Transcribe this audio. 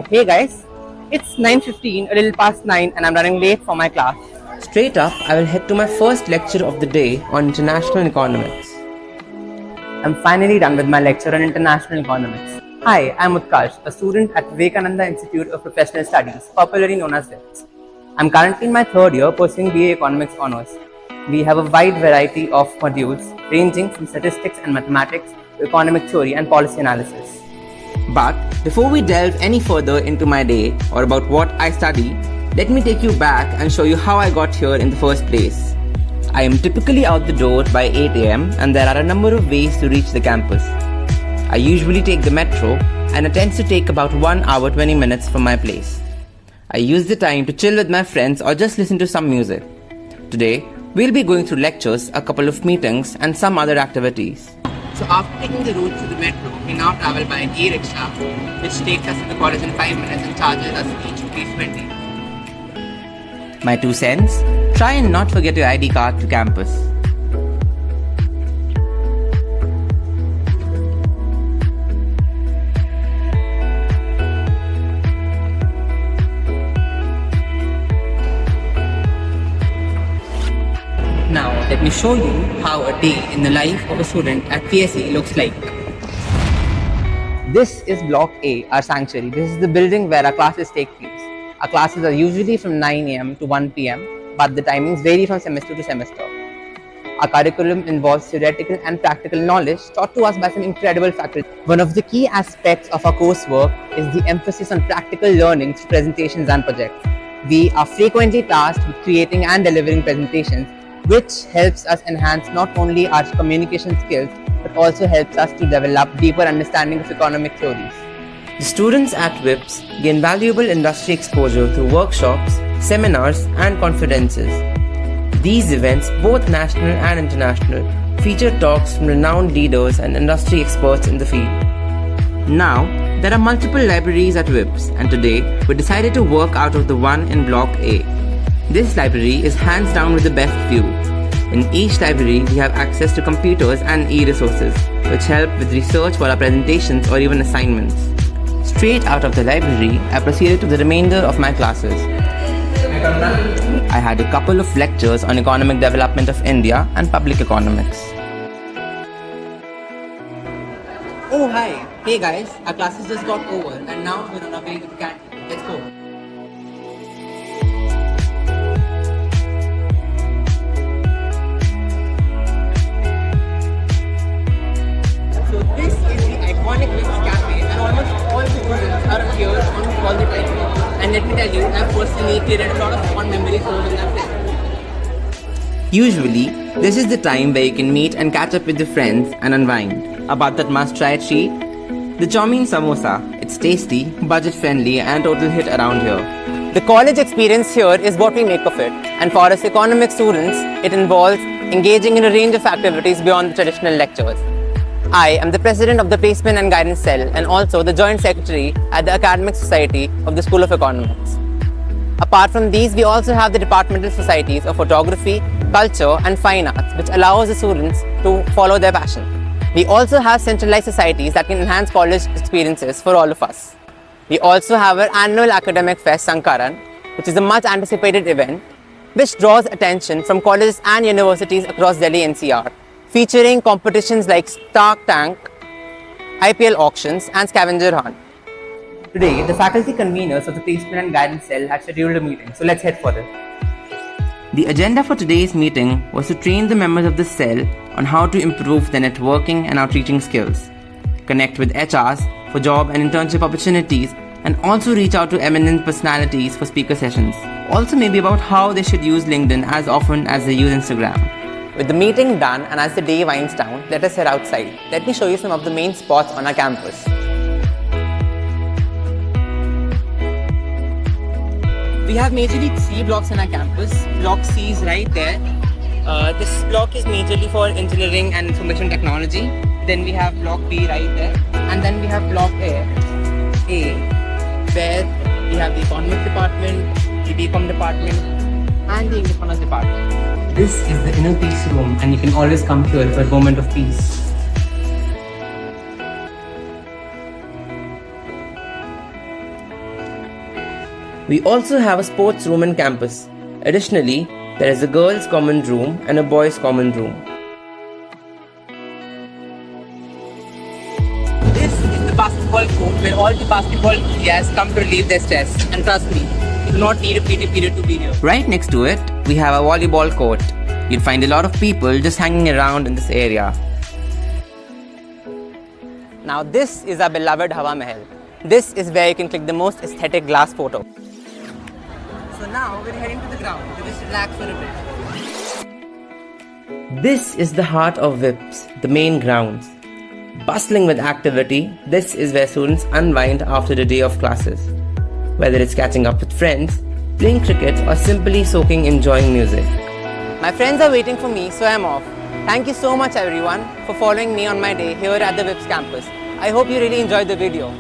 Hey guys, it's 9:15, a little past 9, and I'm running late for my class. Straight up, I will head to my first lecture of the day on international economics. I'm finally done with my lecture on international economics. Hi, I'm Utkarsh, a student at Vivekananda Institute of Professional Studies, popularly known as VIPS. I'm currently in my third year pursuing BA Economics Honours. We have a wide variety of modules ranging from statistics and mathematics to economic theory and policy analysis. But before we delve any further into my day or about what I study, let me take you back and show you how I got here in the first place. I am typically out the door by 8 am and there are a number of ways to reach the campus. I usually take the metro and it tends to take about 1 hour 20 minutes from my place. I use the time to chill with my friends or just listen to some music. Today, we'll be going through lectures, a couple of meetings and some other activities. So after taking the route to the metro, we now travel by an e-rickshaw, which takes us to the college in 5 minutes and charges us each ₹20. My 2 cents, try and not forget your ID card to campus. Now, let me show you how a day in the life of a student at PSE looks like. This is Block A, our sanctuary. This is the building where our classes take place. Our classes are usually from 9 am to 1 pm, but the timings vary from semester to semester. Our curriculum involves theoretical and practical knowledge taught to us by some incredible faculty. One of the key aspects of our coursework is the emphasis on practical learning through presentations and projects. We are frequently tasked with creating and delivering presentations, which helps us enhance not only our communication skills, but also helps us to develop deeper understanding of economic theories. The students at VIPS gain valuable industry exposure through workshops, seminars, and conferences. These events, both national and international, feature talks from renowned leaders and industry experts in the field. Now, there are multiple libraries at VIPS, and today we decided to work out of the one in Block A. This library is hands down with the best view. In each library, we have access to computers and e-resources, which help with research for our presentations or even assignments. Straight out of the library, I proceeded to the remainder of my classes. I had a couple of lectures on economic development of India and public economics. Oh hi! Hey guys, our classes just got over and now we're on our way to the canteen. Let's go! So this is the iconic VIPS Cafe and almost all the students are here almost all the time. And let me tell you, I've personally created a lot of fun memories over with my friends. Usually, this is the time where you can meet and catch up with your friends and unwind. About that must-try treat? The Chowmein Samosa. It's tasty, budget-friendly and a total hit around here. The college experience here is what we make of it, and for us economics students, it involves engaging in a range of activities beyond the traditional lectures. I am the president of the Placement and Guidance Cell and also the joint secretary at the Academic Society of the School of Economics. Apart from these, we also have the Departmental Societies of Photography, Culture and Fine Arts, which allows the students to follow their passion. We also have centralized societies that can enhance college experiences for all of us. We also have our annual academic fest, Sankaran, which is a much anticipated event which draws attention from colleges and universities across Delhi NCR, featuring competitions like Shark Tank, IPL auctions and Scavenger hunt. Today, the faculty conveners of the Placement and Guidance Cell had scheduled a meeting, so let's head for it. The agenda for today's meeting was to train the members of the cell on how to improve their networking and outreaching skills, connect with HRs for job and internship opportunities, and also reach out to eminent personalities for speaker sessions. Also maybe about how they should use LinkedIn as often as they use Instagram. With the meeting done and as the day winds down, let us head outside. Let me show you some of the main spots on our campus. We have majorly 3 blocks on our campus. Block C is right there. This block is majorly for engineering and information technology. Then we have block B right there. And then we have block A, where we have the economics department, the BCom department, and the English honors department. This is the inner peace room and you can always come here for a moment of peace. We also have a sports room in campus. Additionally, there is a girls' common room and a boys' common room. This is the basketball court where all the basketball players come to relieve their stress. And trust me, you do not need a PT period to be here. Right next to it, we have a volleyball court. You'll find a lot of people just hanging around in this area. Now this is our beloved Hawa Mahal. This is where you can click the most aesthetic glass photo. So now we're heading to the ground to just relax for a bit. This is the heart of VIPS, the main grounds. Bustling with activity, this is where students unwind after the day of classes. Whether it's catching up with friends, playing cricket, or simply soaking enjoying music. My friends are waiting for me, so I'm off. Thank you so much everyone for following me on my day here at the VIPS campus. I hope you really enjoyed the video.